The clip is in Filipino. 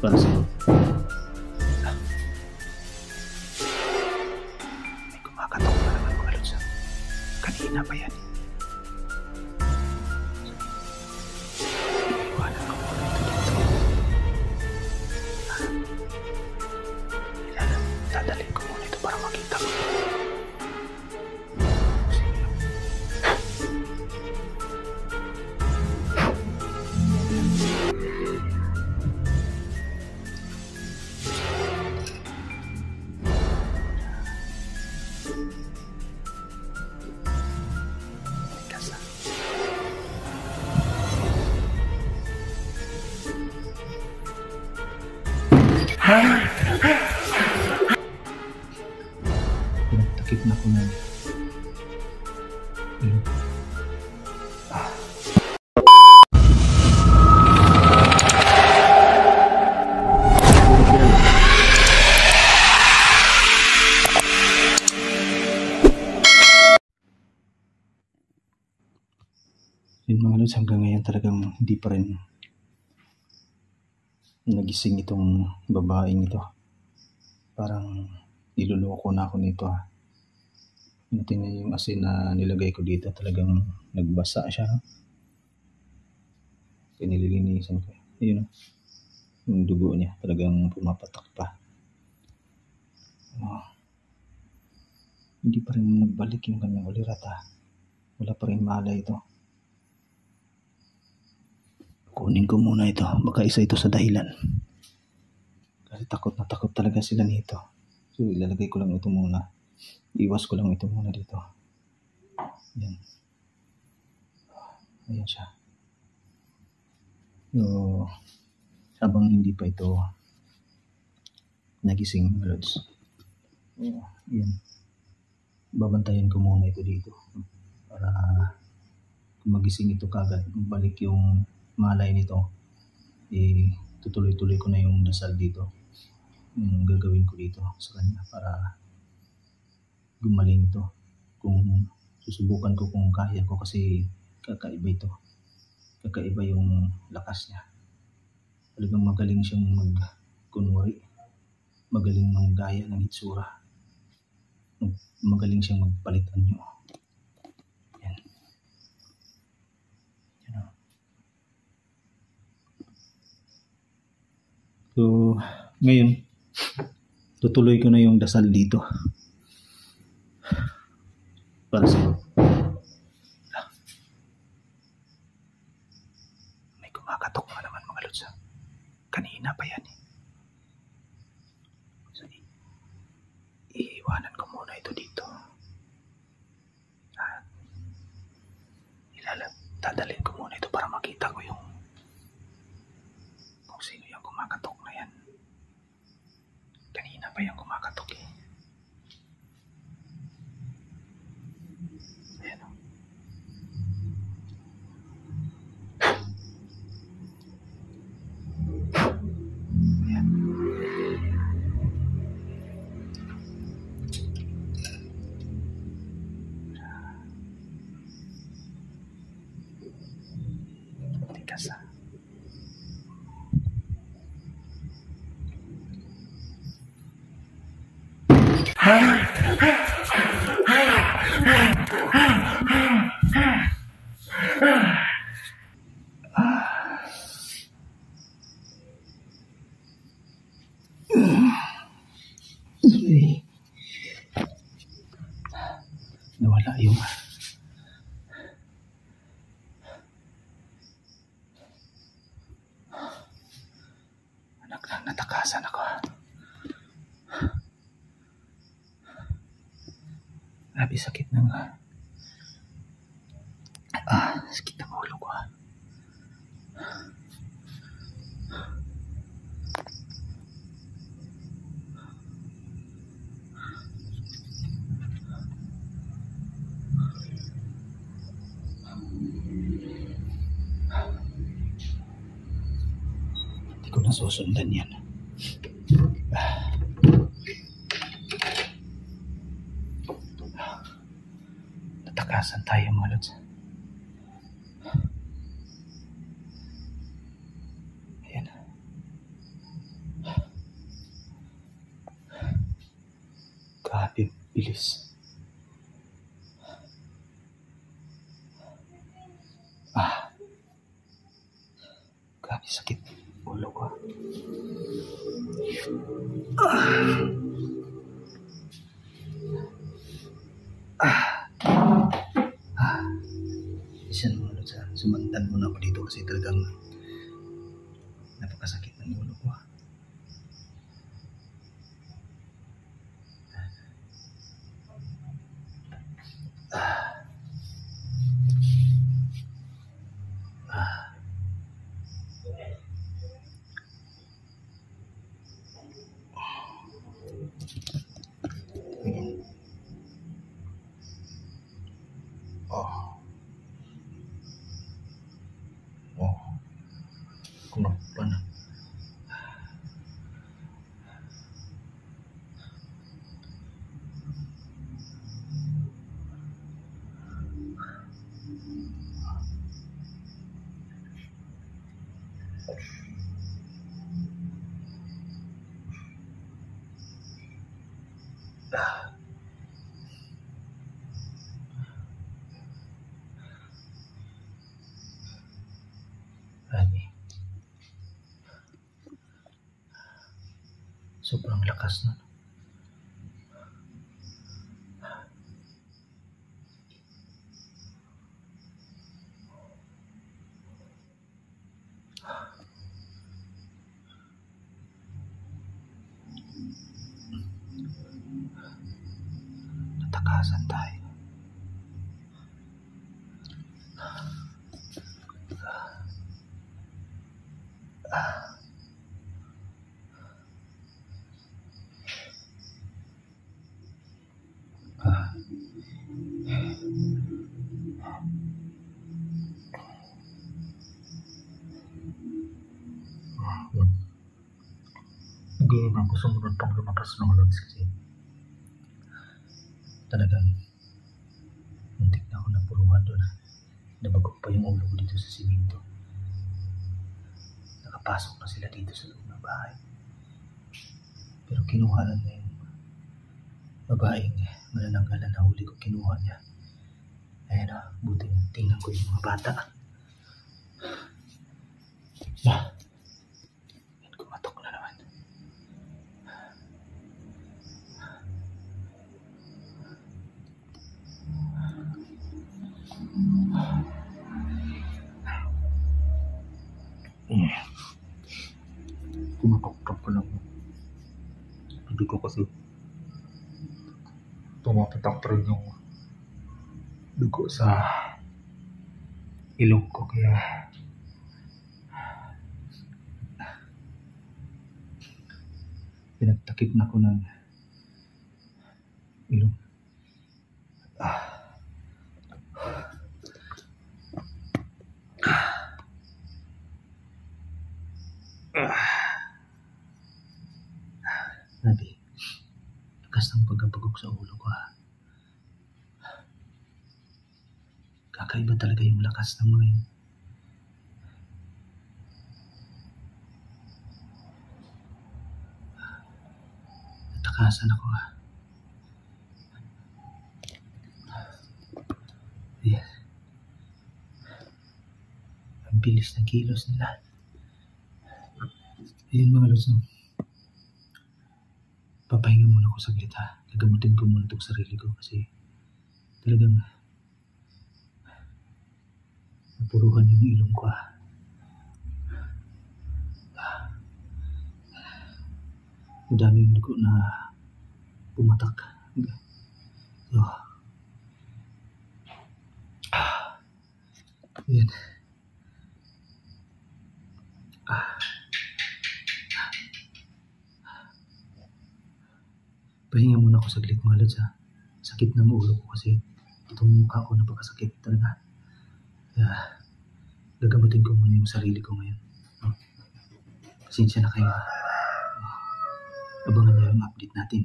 Para sa'yo. May kumakatok na naman mga lods. Kanina pa yan. Iwanan ko muna ito dito. Dadalhin ko muna ito para makita ko. Pinagtakip na ko na. Yun mga lods, hanggang ngayon talagang hindi pa rin nagising itong babaeng ito. Parang niloloko na ako nito ha. Tingnan yung asin na nilagay ko dito, talagang nagbasa siya. Kaya nililinisan ko. Ayun, yung dugo niya talagang pumapatak pa. Hindi pa rin nagbalik yung kanyang ulirat ha. Wala pa rin malay ito. Kunin ko muna ito, baka isa ito sa dahilan. Kasi takot na takot talaga sila nito. So ilalagay ko lang ito muna. Iwas ko lang ito muna dito. Ayan. Ayan siya. So, habang hindi pa ito nagising mga lods. Ayan. Babantayan ko muna ito dito. Para magising ito kagad. Balik yung malay nito, tutuloy-tuloy ko na yung dasal dito, yung gagawin ko dito sa kanya para gumaling ito. Kung susubukan ko kung kaya ko, kasi kakaiba ito, kakaiba yung lakas niya. Talagang magaling siyang magkunwari, magaling manggaya ng itsura, magaling siyang magpalit anyo. So, ngayon, tutuloy ko na yung dasal dito. Para sa'yo. May kumakatok na naman mga lods. Kanina pa yan eh. So, iiwanan ko muna ito dito. Dadalhin ko muna ito para makita ko yung kung sino yung kumakatok na yan. Kanina pa yung kumakatok eh. Ayan o. Ayan. Tigas ah. Nawala yung natakasan ako. Grabe sakit ng sakit ng ulo ko. Hindi ko nasusundan yan. Natakasan tayo mga lods. Ayan. Bilis. Grabe sakit. Ulo ko. Isyan mo ulit sa sumandan muna ako dito kasi talagang napakasakit ng ulo ko. Kenapa na? Sobrang lakas nun. Natakasan tayo. Hindi na ako sumunod pang lumakas ng lods kasi talagang muntik na ako napuruhan doon. Nabagok pa yung ulo ko dito sa simento. Nakapasok na sila dito sa loob ng bahay. Pero kinuha lang na yung babaeng manananggalan na huli ko, kinuha niya. Ayan na, buti na tingnan ko yung mga bata. Kumatok na naman. Kumatok ko lang. Hindi ko kasi tumapatak pa rin yung dugo sa ilong ko, kaya pinagtakip na ko ng ilong. Grabe, lakas ng pagkabagok sa ulo ko. Kakaiba talaga yung lakas ng mga yun. Natakasan ako. Yes. Ang bilis ng kilos nila. Ayun mga lods, papahinga muna ako saglit ha. Gagamutin ko muna itong sarili ko kasi talagang napuruhan yung ilong ko. Madaming dugo na pumatak. So, yan. Pahinga muna ako saglit mga lods ha. Sakit ng ulo ko kasi itong mukha ko napakasakit talaga. Kaya gagamutin ko muna yung sarili ko ngayon. Pasensya na kayo. Abangan niyo yung update natin.